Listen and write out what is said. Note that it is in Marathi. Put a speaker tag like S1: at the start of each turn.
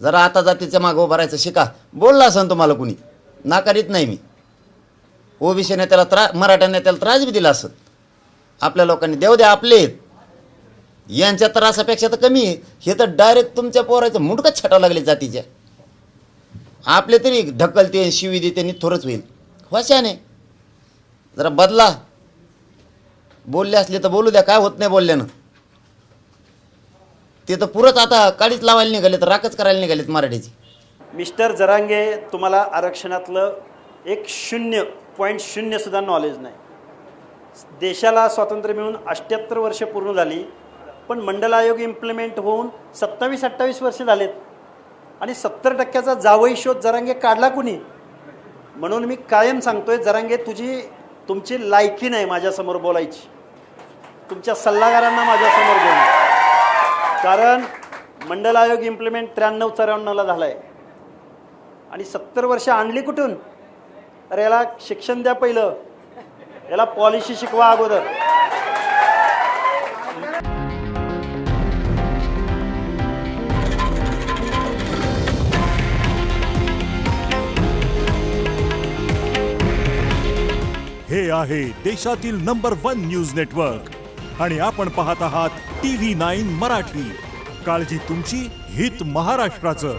S1: जरा आता जातीच्या मागं उभं राहायचं शिका. बोलला असन तुम्हाला कुणी, नाकारीत नाही मी. ओबीसी नेत्याला मराठा नेत्याला त्रास बी दिला असत. आपल्या लोकांनी देऊ द्या, आपले आहेत. यांच्या त्रासापेक्षा तर कमी आहे. हे तर डायरेक्ट तुमच्या पोराचं मुंडकच छटावं लागले जातीच्या. आपले तरी ढकलते, शिवी देते आणि थोडंच होईल. वशाने जरा बदला. बोलले असले तर बोलू द्या, काय होत नाही बोलल्यानं. ते तर पुरंच आता काळीच लावायला निघालेत, राखच करायला निघालेत मराठीची.
S2: मिस्टर जरांगे, तुम्हाला आरक्षणातलं एक 0.0 सुद्धा नॉलेज नाही. देशाला स्वातंत्र्य मिळून 78 वर्ष पूर्ण झाली, पण मंडल आयोग इम्प्लिमेंट होऊन 27-28 वर्ष झालेत आणि 70% जावई शोध जरांगे काढला कुणी. म्हणून मी कायम सांगतोय, जरांगे तुमची लायकी नाही माझ्यासमोर बोलायची. तुमच्या सल्लागारांना माझ्यासमोर बोला. कारण मंडल आयोग इम्प्लिमेंट 93-94ला झाला आहे आणि 70 वर्ष आणली कुठून? अरे याला शिक्षण द्या पहिलं, याला पॉलिसी शिकवा अगोदर.
S3: हे आहे देशातील नंबर 1 न्यूज नेटवर्क आणि आपण पाहत आहात TV9 मराठी. काळजी तुमची, हित महाराष्ट्राचं.